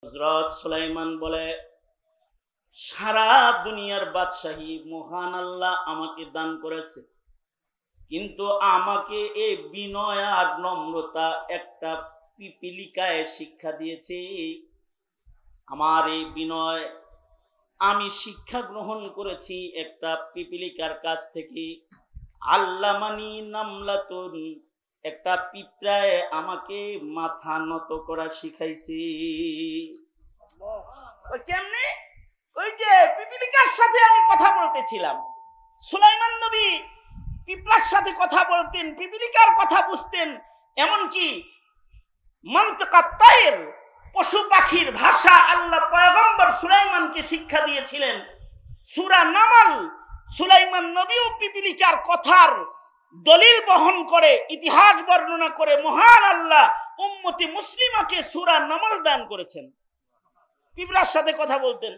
হযরত সুলাইমান বলে, সারা দুনিয়ার বাদশাহী মহান আল্লাহ আমাকে দান করেছে, কিন্তু আমাকে এই বিনয় আর নম্রতা একটা পিপিলিকায় শিক্ষা দিয়েছে। আমার এই বিনয় আমি শিক্ষা গ্রহণ করেছি একটা পিপিলিকার কাছ থেকে। আল্লামানি নামলাতুন, একটা পিঁপড়ায় আমাকে মাথা নত করা শিখাইছে। কেমনে? ওই যে পিপিলিকার সাথে আমি কথা বলতেছিলাম, সুলাইমান নবী পিঁপড়ার সাথে কথা বলতেন, পিপিলিকার কথা বুঝতেন, এমনকি মানতিকাত তায়র পশু পাখির ভাষা আল্লাহ পয়গম্বর সুলাইমানকে শিক্ষা দিয়েছিলেন। সূরা নামল সুলাইমান নবীও পিপিলিকার কথার দলিল বহন করে, ইতিহাস বর্ণনা করে মহান আল্লাহ উম্মতি মুসলিমাকে সূরা নামল দান করেছেন। পিঁপড়ার সাথে কথা বলতেন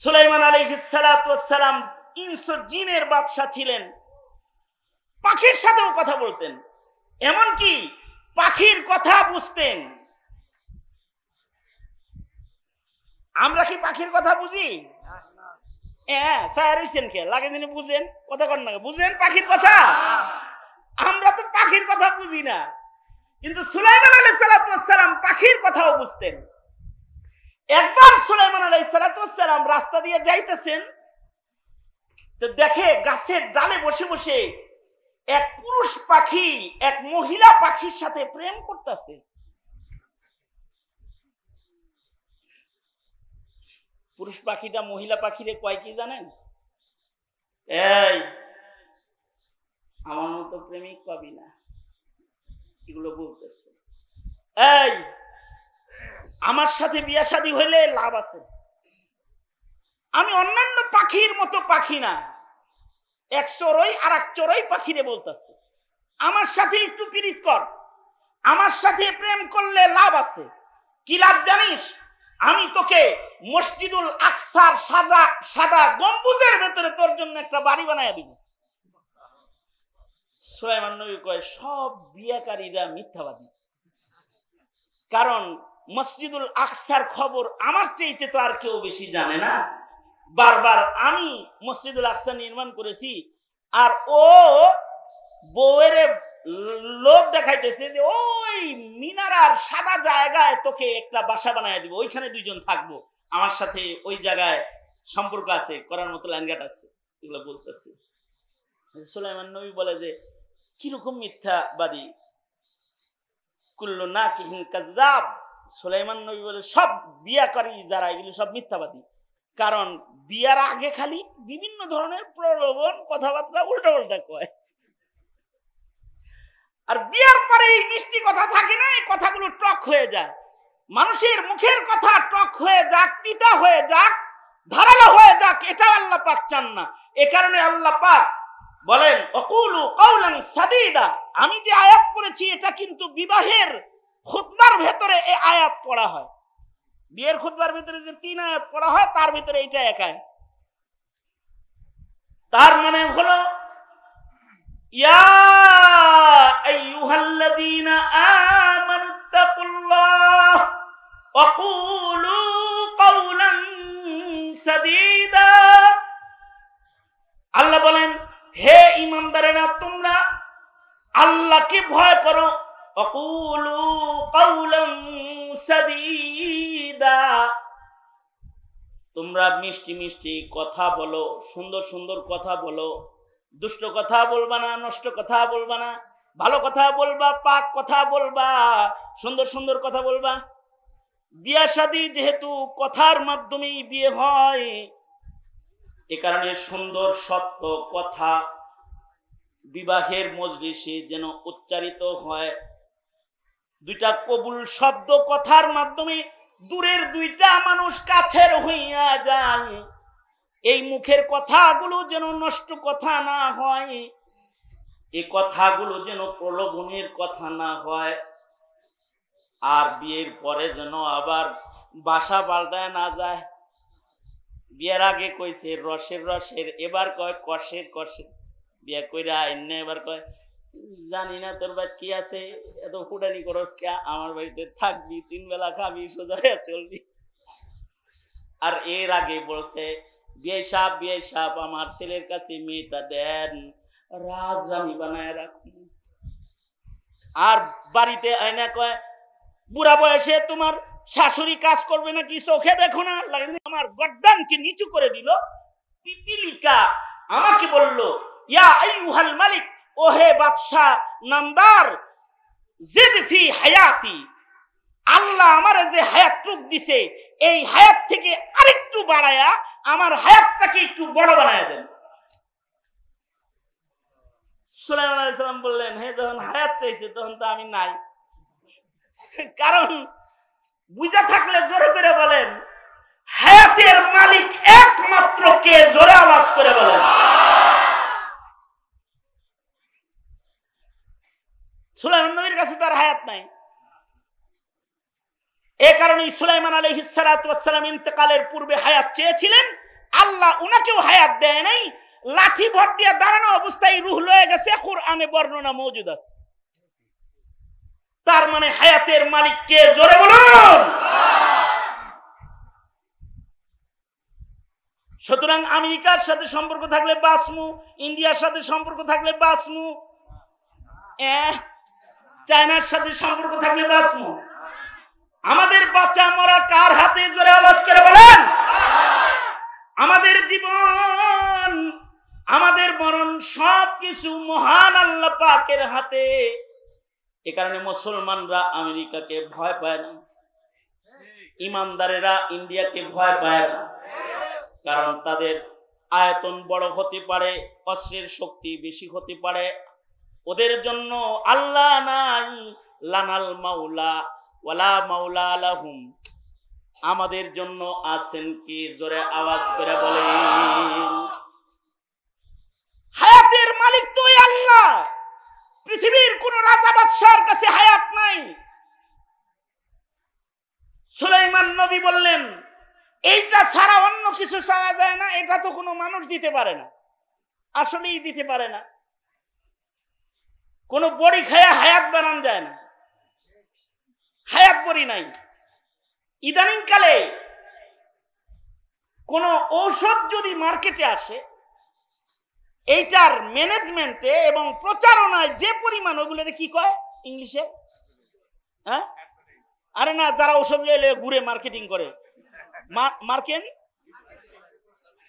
সুলাইমান আলাইহিস সালাতু ওয়াস সালাম। ইনস ও জিনের বাদশা ছিলেন, পাখির সাথেও কথা বলতেন, এমনকি পাখির কথা বুঝতেন। আমরা কি পাখির কথা বুঝি? হ্যাঁ, সায়ারিছেন কে লাগে যিনি বুঝেন, কথা কন না, বুঝেন পাখির কথা? আমরা তো পাখির কথা বুঝি না, কিন্তু সুলাইমান আলাইহিস সালাতু ওয়াস সালাম পাখির কথাও বুঝতেন। একবার সুলাইমান আলাইহিস সালাতু ওয়াস সালাম রাস্তা দিয়ে যাইতেছেন, তো দেখে গাছের ডালে বসে বসে এক পুরুষ পাখি এক মহিলা পাখির সাথে প্রেম করতেছে। পুরুষ পাখিটা মহিলা পাখিরে কয় কি জানেন? এই আমার মতো প্রেমিক পাবি না, এগুলো বলতেছে। এই আমার সাথে বিয়া শাদী হইলে লাভ আছে, আমি অন্যান্য পাখির মতো পাখি না। এক চড়ই আর এক চড়ই পাখিরে বলতেছে, আমার সাথে একটু পীড়িত কর, আমার সাথে প্রেম করলে লাভ আছে। কি লাভ জানিস? আমি তোকে মসজিদুল আকসার সাদা গম্বুজের ভেতরে তোর জন্য একটা বাড়ি বানায় দিব। সুলাইমান নবী কয়, সব বিয়াকারীরা মিথ্যাবাদী, কারণ মসজিদুল আকসার খবর আমার চাইতে তো আর কেউ বেশি জানে না। বারবার আমি মসজিদুল আকসা নির্মাণ করেছি, আর ও বউয়ের লোভ দেখাইতেছে যে ওই মিনারার সাদা জায়গায় তোকে একটা বাসা বানায় দিব, ওইখানে দুইজন থাকবো, আমার সাথে ওই জায়গায় সম্পর্ক আছে, করার মতো লাইনঘাট আছে, এগুলো বলতেছে। সুলাইমান নবী বলে যে কিরকম মিথ্যাবাদী, কুল্লু নাকিহিন কাযযাব। সুলাইমান নবী বলে সব বিয়াকারী যারা এগুলো সব মিথ্যাবাদী, কারণ বিয়ার আগে খালি বিভিন্ন ধরনের প্রলোভন কথাবার্তা উল্টা উল্টা কয়, আর বিয়ার পরে এই মিষ্টি কথা থাকে না, এই কথাগুলো টক হয়ে যায়। মানুষের মুখের কথা টক হয়ে যাক, তিতা হয়ে যাক, ধারালো হয়ে যাক, এটা আল্লাহ পাক চান না। এ কারণে আল্লাহ পাক বলেন অকুলু কাওলান সাদীদা। আমি যে আয়াত পড়েছি এটা কিন্তু বিবাহের খুতবার ভেতরে এই আয়াত পড়া হয়। বিয়ের খুতবার ভিতরে যে 3 আয়াত পড়া হয় তার ভিতরে এইটা এক আয়াত। তার মানে হলো ইয়া আইয়ুহাল্লাযীনা আমানুত্তাকুল্লাহ ওয়া কুলু কাওলান সাদীদা। আল্লাহ বলেন, হে ঈমানদারেরা, তোমরা আল্লাহকে ভয় করো। অকুলু কাওলান সাদীদা, তোমরা মিষ্টি মিষ্টি কথা বলো, সুন্দর সুন্দর কথা বলো, দুষ্ট কথা বলবা না, নষ্ট কথা বলবা না, ভালো কথা বলবা, পাক কথা বলবা, সুন্দর সুন্দর কথা বলবা। বিয়া শাদী যেহেতু কথার মাধ্যমেই বিয়ে হয়, এ কারণে সুন্দর সত্য কথা বিবাহের মজলিসে যেন উচ্চারিত হয়। 2টা কবুল শব্দ কথার মাধ্যমে দূরের 2টা মানুষ কাছের হইয়া যায়। এই মুখের কথাগুলো যেন নষ্ট কথা না হয়, এই কথাগুলো যেন প্রলোভনের কথা না হয়, আর বিয়ের পরে যেন আবার বাসা পাল্টায় না যায়। বিয়ের আগে কইছে রসের রসের, এবার কয় কষের কষের। বিয়ে কইরা আইন এবার কয় জানি না তোর বাড়ি কি আছে, এত ফুটানি করস কে? আমার বাড়িতে থাকবি, 3 বেলা খাবি, সোজা হয়ে চলবি। আর এর আগে বলছে, বিয়ে সাহেব আমার ছেলের কাছে মেয়েটা দেন, রাজরানী বানায় রাখুন। আর বাড়িতে আয়না কয়, বুড়া বয়সে তোমার শাশুড়ি কাজ করবে নাকি, চোখে দেখো না? আমার গর্দানকে নিচু করে দিল। পিপিলিকা আমাকে বলল, ইয়া আইয়ুহাল মালিক, ওহে বাদশা নামদার, জিদ ফি হায়াতি, আল্লাহ আমারে যে হায়াতটুক দিছে, এই হায়াত থেকে আরেকটু বাড়ায়া আমার হায়াতটাকে একটু বড় বানায় দেন। সুলাইমান আলাইহিস সালাম বললেন, হে যখন হায়াত চাইছে তখন তো আমি নাই। কারণ বুঝা থাকলে জোরে করে বলেন, হায়াতের মালিক একমাত্র কে? জোরে আওয়াজ করে বলেন। সুলাইমান নবীর কাছে তার হায়াত নাই। এ কারণে সুলাইমান আলাইহিস সালাতু ওয়াস সালাম ইন্তেকালের পূর্বে হায়াত চেয়েছিলেন, আল্লাহ উনাকেও হায়াত দেয় নাই। লাঠি ভর দিয়ে দাঁড়ানো অবস্থায় রূহ লয়ে গেছে, কুরআনে বর্ণনা মওজুদ আছে। তার মানে হায়াতের মালিক কে? জোরে বলুন। সুতরাং আমেরিকার সাথে সম্পর্ক থাকলে বাঁচমু, ইন্ডিয়ার সাথে সম্পর্ক থাকলে বাঁচমু, চায়নার সাথে সম্পর্ক থাকলে বাঁচমু। আমাদের বাচ্চা মরা কার হাতে? জোরে আওয়াজ করে বলেন। আমাদের জীবন, আমাদের মরণ সবকিছু মহান আল্লাহ পাকের হাতে। এ কারণে মুসলমানরা আমেরিকাকে ভয় পায় না, ইমানদারেরা ইন্ডিয়াকে ভয় পায় না। কারণ তাদের আয়তন বড় হতে পারে, অস্ত্রের শক্তি বেশি হতে পারে, ওদের জন্য আল্লাহ নাই। লানাল মাওলা ওয়ালা মাওলা লাহুম, আমাদের জন্য আছেন কি? জোরে আওয়াজ করে বলেন। হায়াতের মালিক তো আল্লাহ। পৃথিবীর কোন রাজা বাদশার কাছে হায়াত নাই। সুলাইমান নবী বললেন, এইটা ছাড়া অন্য কিছু চাওয়া যায় না, এটা তো কোনো মানুষ দিতে পারে না, আসলেই দিতে পারে না। কোন বড়ি খায়া হায়াত বানান যায় না, হায়াত বড়ি নাই। ইদানিং কালে কোন ঔষধ যদি মার্কেটে আসে, এইটার ম্যানেজমেন্টে এবং প্রচারণায় যে পরিমাণ, ওগুলোরে কি কয় ইংলিশে? হ্যাঁ, আরে না, যারা ঔষধ লয়ে ঘুরে মার্কেটিং করে,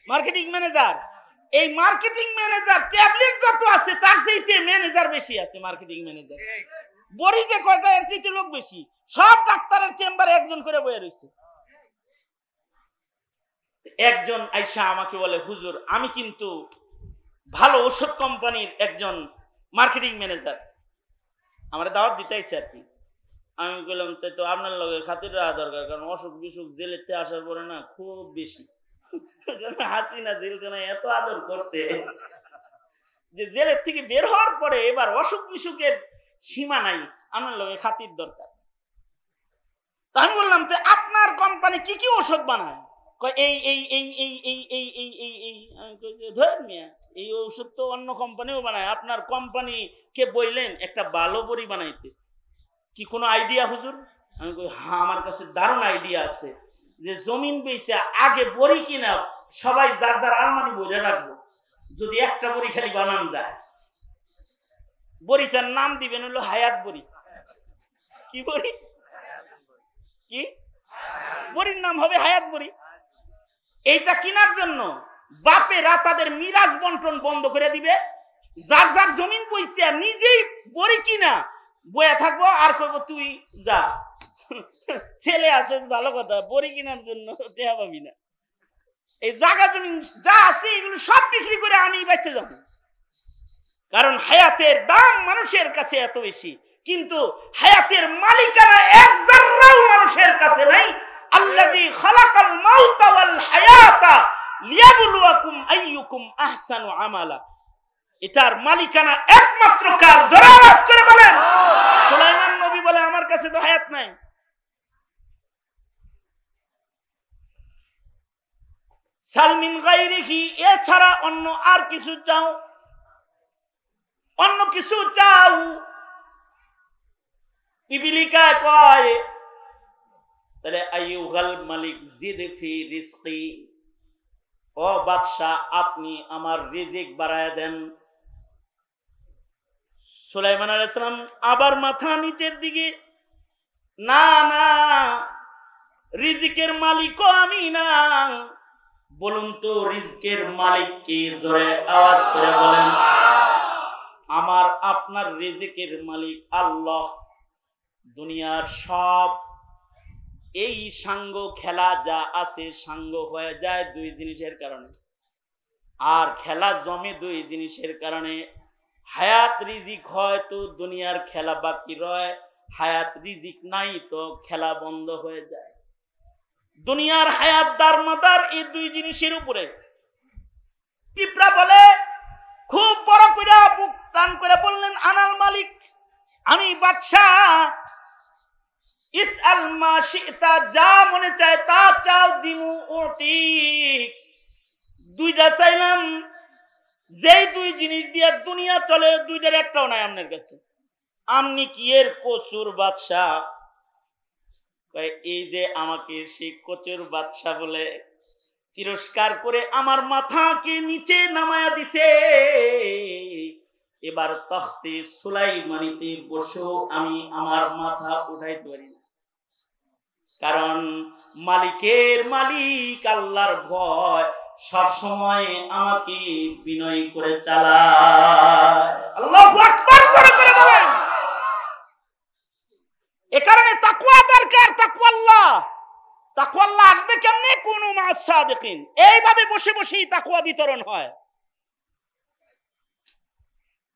মার্কেটিং ম্যানেজার। এই মার্কেটিং ম্যানেজার, ট্যাবলেট যত আছে তার চাইতে ম্যানেজার বেশি আছে। মার্কেটিং ম্যানেজার বড়ি যে কয়টা, এর চাইতে লোক বেশি। সব ডাক্তারের চেম্বারে একজন করে বয়ে রয়েছে। একজন আইসা আমাকে বলে, হুজুর আমি কিন্তু ভালো ওষুধ কোম্পানির একজন মার্কেটিং ম্যানেজার, আমার দাওয়াত দিতেইছে আর কি। আমি বললাম, তো আপনার লগে খাতির রাখা দরকার, কারণ অসুখ বিসুখ জেলের থেকে আসার পরে না খুব বেশি। হাসিনা জেলখানায় এত আদর করছে যে জেলের থেকে বের হওয়ার পরে এবার অসুখ বিসুখের সীমা নাই, আপনার লগে খাতির দরকার। আমি বললাম, যে আপনার কোম্পানি কি কি ওষুধ বানায়? এই এই এই এই এই এই এই এই এই ধরেন মিয়া, এই ওষুধ তো অন্য কোম্পানিও বানায়, আপনার কোম্পানি কে বললেন একটা ভালো বড়ি বানাইতে, কি কোনো আইডিয়া হুজুর? আমি কই, হ্যাঁ আমার কাছে দারুণ আইডিয়া আছে, যে জমিন বেচে আগে বড়ি কিনা সবাই যার যার আলমারি বইরে রাখবো, যদি একটা বড়ি খালি বানান যায়, বড়িটার নাম দিবেন হলো হায়াত বড়ি। কি বড়ি? কি বড়ির নাম হবে হায়াত বড়ি। এইটা কেনার জন্য বাপেরা তাদের মিরাজ বন্টন বন্ধ করে দিবে, যার যার জমিন বইছে নিজেই বড়ি কিনা বয়া থাকবো, আর কইব তুই যা, ছেলে আছে ভালো কথা, বড়ি কেনার জন্য টেহা পাবি না। এই জায়গা জমিন যা আছে এগুলো সব বিক্রি করে আমি বেঁচে যাবো। কারণ হায়াতের দাম মানুষের কাছে এত বেশি, কিন্তু হায়াতের মালিকানা এক জাররাও মানুষের কাছে নাই। আল্লাযী খালাকাল মাউতা ওয়াল হায়াতা লিয়াবলুয়াকুম আইয়ুকুম আহসানু আমালা, এটার মালিকানা একমাত্র কার? জোরে আওয়াজ করে বলেন। সুলাইমান নবী বলে, আমার কাছে তো হায়াত নাই। সালমিন গায়রিহি, এছাড়া অন্য আর কিছু চাও, অন্য কিছু চাও, পিপিলিকা কয় তাহলে আইয়ুহাল মালিক জিদ ফি রিজকি, ও বাদশা আপনি আমার রিজিক বাড়ায় দেন। সুলাইমান আলাইহিস সালাম আবার মাথা নিচের দিকে, না না, রিজিকের মালিকও আমি না। বলুন তো রিজিকের মালিক কি? জোরে আওয়াজ করে বলেন। আমার আপনার রিজিকের মালিক আল্লাহ। দুনিয়ার সব এই সাঙ্গ খেলা যা আছে সাঙ্গ হয়ে যায় দুই জিনিসের কারণে, আর খেলা জমে দুই জিনিসের কারণে। হায়াত রিজিক হয় তো দুনিয়ার খেলা বাকি রয়, হায়াত রিজিক নাই তো খেলা বন্ধ হয়ে যায়। দুনিয়ার হায়াত দারমাদার এই দুই জিনিসের উপরে। পিঁপড়া বলে, খুব বড় করে বুক টান করে বললেন, আনাল মালিক, আমি বাদশাহ। ইসআল মা শিতা, যা মনে চায় তা চাও, দিমু ওটি। দুইটা চাইলাম, যেই দুই জিনিস দিয়ে দুনিয়া চলে দুইটার একটাও নাই আপনার কাছে। আপনি কি এর কচুর বাদশাহ? এই যে আমাকে সেই কচুর বাদশাহ বলে তিরস্কার করে আমার মাথাকে নিচে নামায়া দিছে, এবার তখতে সুলাইমানিতে বসেও আমি আমার মাথা উঠাইতে পারি না। কারণ মালিকের মালিক আল্লাহর ভয় সব সময় আমাকে বিনয় করে চালায়। আল্লাহু আকবার করে বলেন। এ কারণে তাকওয়া দরকার, তাকওয়াল্লাহ। তাকওয়াল্লাহ আসবে কেমনে? কুনু মা'আস সাদিকিন। এইভাবে বসে বসেই তাকওয়া বিতরণ হয়।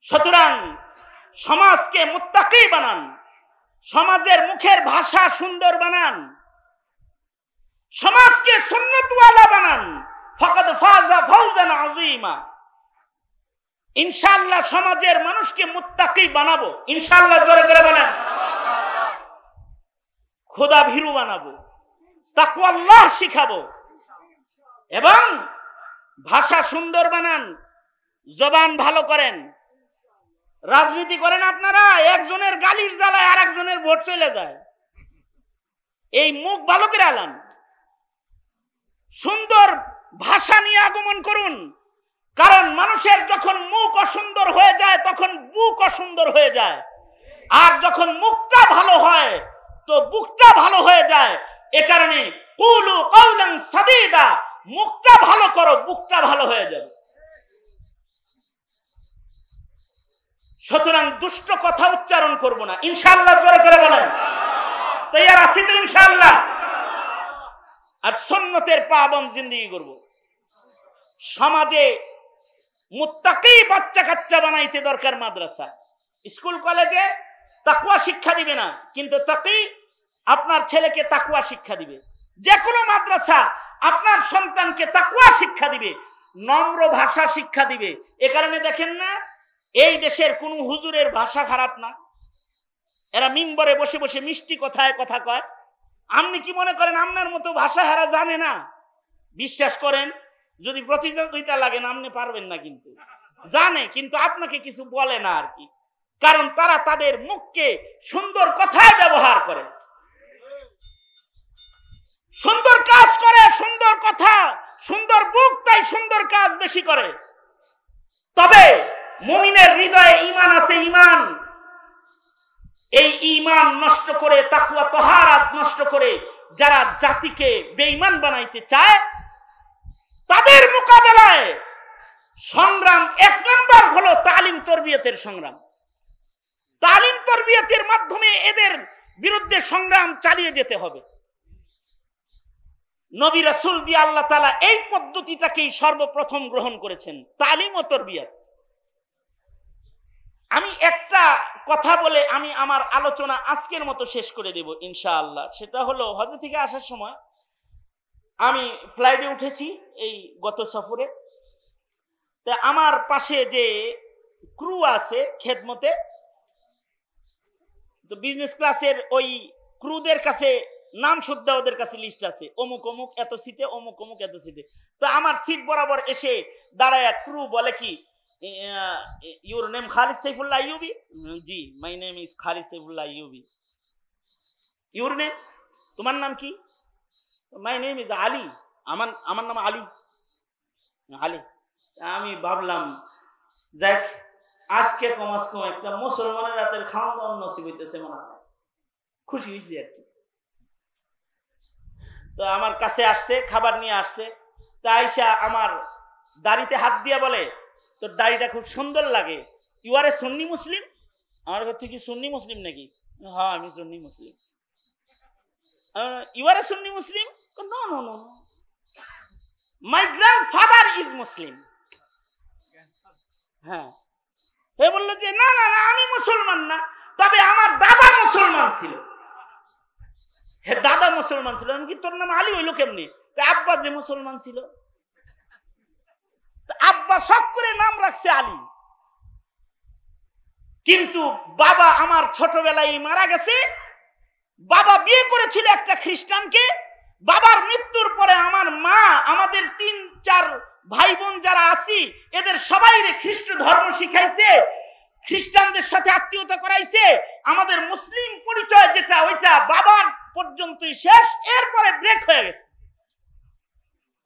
সুতরাং সমাজকে মুত্তাকি বানান, সমাজের মুখের ভাষা সুন্দর বানান, সমাজকে সুন্নতওয়ালা বানান। ফাকাদ ফাযা ফাওজান আযীমা। ইনশাআল্লাহ সমাজের মানুষকে মুত্তাকি বানাবো, ইনশাআল্লাহ। জোরে করে বলেন। খোদা ভীরু বানাবো, তাকওয়াল্লাহ শিখাবো, এবং ভাষা সুন্দর বানান, জবান ভালো করেন। রাজনীতি করেন আপনারা, একজনের গালির জ্বালায় আর একজনের ভোট চলে যায়। এই মুখ ভালো করে আলান, সুন্দর ভাষা নিয়ে আগমন করুন। কারণ মানুষের যখন মুখ অসুন্দর হয়ে যায় তখন বুক অসুন্দর হয়ে যায়, আর যখন মুখটা ভালো হয় তো বুকটা ভালো হয়ে যায়। এ কারণে কুলু কাওলান সাদীদা, মুখটা ভালো করো, বুকটা ভালো হয়ে যাবে। সুতরাং দুষ্ট কথা উচ্চারণ করব না, ইনশাআল্লাহ। জোরে করে বলেন। তৈয়ার আছি তো ইনশাআল্লাহ? আর সুন্নতের পাবন জিন্দেগি করব। সমাজে মুত্তাকি বাচ্চা কাচ্চা বানাইতে দরকার। মাদ্রাসা, স্কুল, কলেজে তাকওয়া শিক্ষা দিবে না, কিন্তু তাকি আপনার ছেলেকে তাকওয়া শিক্ষা দিবে। যে কোনো মাদ্রাসা আপনার সন্তানকে তাকওয়া শিক্ষা দিবে, নম্র ভাষা শিক্ষা দিবে। এ কারণে দেখেন না, এই দেশের কোন হুজুরের ভাষা খারাপ না, এরা মিম্বরে বসে বসে মিষ্টি কথায় কথা কয়। আপনি কি মনে করেন আপনার মতো ভাষা এরা জানে না? বিশ্বাস করেন, যদি প্রতিযোগিতা লাগে না, আপনি পারবেন না, কিন্তু জানে, কিন্তু আপনাকে কিছু বলে না আর কি। কারণ তারা তাদের মুখকে সুন্দর কথায় ব্যবহার করে, সুন্দর কাজ করে, সুন্দর কথা, সুন্দর বুক, তাই সুন্দর কাজ বেশি করে। তবে মুমিনের হৃদয়ে ঈমান আছে, ঈমান। এই ঈমান নষ্ট করে, তাকওয়া তাহারাত নষ্ট করে যারা জাতিকে বেঈমান বানাইতে চায়, তাদের মোকাবেলায় সংগ্রাম এক নম্বর হলো তালিম তরবিয়তের সংগ্রাম। তালিম তরবিয়তের মাধ্যমে এদের বিরুদ্ধে সংগ্রাম চালিয়ে যেতে হবে। নবী রাসূল দিয়ে আল্লাহ তাআলা এই পদ্ধতিটাকেই সর্বপ্রথম গ্রহণ করেছেন, তালিম ও তরবিয়ত। আমি একটা কথা বলে আমি আমার আলোচনা আজকের মতো শেষ করে দেব ইনশাআল্লাহ। সেটা হলো, হজ থেকে আসার সময় আমি ফ্লাইটে উঠেছি এই গত সফরে। তা আমার পাশে যে ক্রু আছে খেদমতে, তো বিজনেস ক্লাসের ওই ক্রুদের কাছে নাম শুদ্ধ ওদের কাছে লিস্ট আছে, অমুক অমুক এত সিটে, অমুক অমুক এত সিটে। তো আমার সিট বরাবর এসে দাঁড়ায় ক্রু বলে কি, your name Khalid Saifullah Ayyubi? G, my name is Khalid Saifullah Ayyubi. Your name? তোমার নাম কি? My name is Ali. আমার নাম আলী। আলী। আমি ভাবলাম যাক আজকে কমাস কম একটা মুসলমানের রাতের খাওয়া দাওয়া নসিব হইতেছে মনে হয়, খুশি হয়েছি আর কি। তো আমার কাছে আসছে, খাবার নিয়ে আসছে। তা আইসা আমার দাড়িতে হাত দিয়া বলে, তোর দাড়িটা খুব সুন্দর লাগে, ইউ আর এ সুন্নি মুসলিম? আমার কাছে তুই কি সুন্নি মুসলিম নাকি? হ্যাঁ আমি সুন্নি মুসলিম। You are a Sunni Muslim? No no no, my grandfather is Muslim. হ্যাঁ, হে বললো যে না না না আমি মুসলমান না, তবে আমার দাদা মুসলমান ছিল। হে দাদা মুসলমান ছিল, আমি কি তোর নাম আলী হইলো কেমনি? আব্বা যে মুসলমান ছিল, আব্বা শখ করে নাম রাখছে আলী, কিন্তু বাবা আমার ছোটবেলায় মারা গেছে। বাবা বিয়ে করেছিল একটা খ্রিস্টানকে। বাবার মৃত্যুর পরে আমার মা আমাদের 3-4 ভাই বোন যারা আছি এদের সবাইরে খ্রিস্ট ধর্ম শিখাইছে, খ্রিস্টানদের সাথে আত্মীয়তা করাইছে। আমাদের মুসলিম পরিচয় যেটা ওইটা বাবার পর্যন্তই শেষ, এরপরে ব্রেক হয়ে গেছে।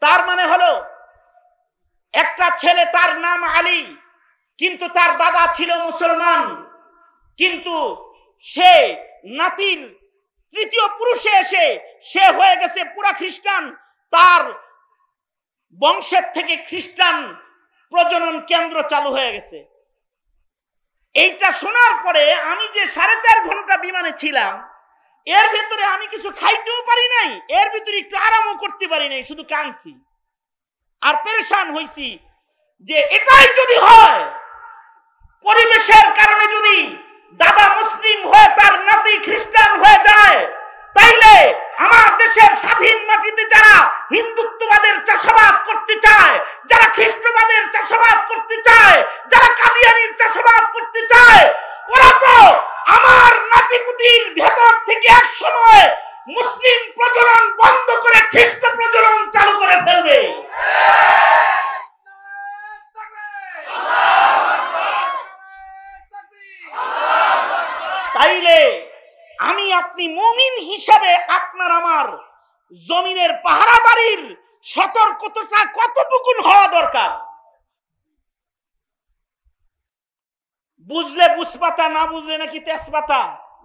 তার মানে হলো একটা ছেলে তার নাম আলী, কিন্তু তার দাদা ছিল মুসলমান, কিন্তু সে নাতির তৃতীয় পুরুষে এসে সে হয়ে গেছে পুরা খ্রিস্টান। তার বংশের থেকে খ্রিস্টান প্রজনন কেন্দ্র চালু হয়ে গেছে। এইটা শোনার পরে আমি যে 4.5 ঘন্টা বিমানে ছিলাম, এর ভিতরে আমি কিছু খাইতেও পারি নাই, এর ভিতরে একটু আরামও করতে পারি নাই, শুধু কাঁদছি আর পেরেশান হইছি যে এটাই যদি হয়, পরিবেশের কারণে যদি দাদা মুসলিম হয়ে তার নাতি খ্রিস্টান হয়ে যায়, তাইলে আমার দেশের স্বাধীন মাটিতে যারা হিন্দুত্ববাদের চাষাবাদ করতে চায়, যারা খ্রিস্টবাদের চাষাবাদ করতে চায়, যারা কাদিয়ানির চাষাবাদ করতে চায়, ওরা তো আমার নাতিপুতির ভেতর থেকে এক সময় মুসলিম প্রজনন বন্ধ করে খ্রিস্ট প্রজনন চালু করে ফেলবে। তাইলে আমি আপনি মুমিন হিসাবে আপনার আমার জমিনের পাহারাদারির সতর্কতা কতটুকু হওয়া দরকার? বুঝলে বুঝপাতা, না বুঝলে নাকি তেজপাতা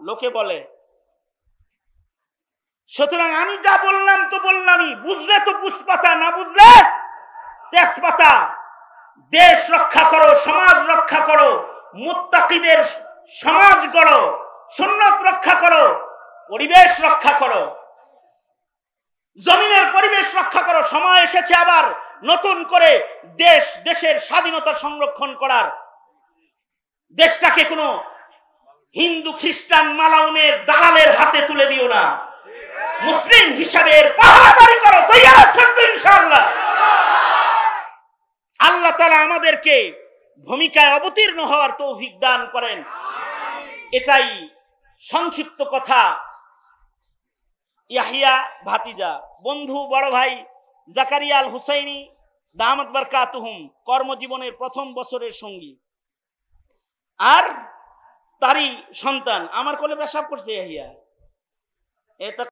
লোকে বলে। সুতরাং আমি যা বললাম তো বললামই, বুঝলে তো বুঝপাতা, না বুঝলে তেজপাতা। দেশ রক্ষা করো, সমাজ রক্ষা করো, মুত্তাকিদের সমাজ গড়ো, সুন্নাত রক্ষা করো, পরিবেশ রক্ষা করো, জমিনের পরিবেশ রক্ষা করো। সময় এসেছে আবার নতুন করে দেশের স্বাধীনতা সংরক্ষণ করার। দেশটাকে কোনো হিন্দু খ্রিস্টান মালাউনের দালালের হাতে তুলে দিও না। মুসলিম হিসাবে এর পাহারাদারি করো। তৈরি আছেন তো ইনশাআল্লাহ? আল্লাহ তাআলা আমাদেরকে ভূমিকায় অবতীর্ণ হওয়ার তৌফিক দান করেন। এটাই সংক্ষিপ্ত কথা। ইয়াহিয়া ভাতিজা, বন্ধু, বড় ভাই জাকারিয়া আল হুসাইনি দামাত বারকাতুহুম কর্মজীবনের প্রথম বছরের সঙ্গী, আর তারই সন্তান আমার কোলে পেশাব করছে ইয়াহিয়া। এটা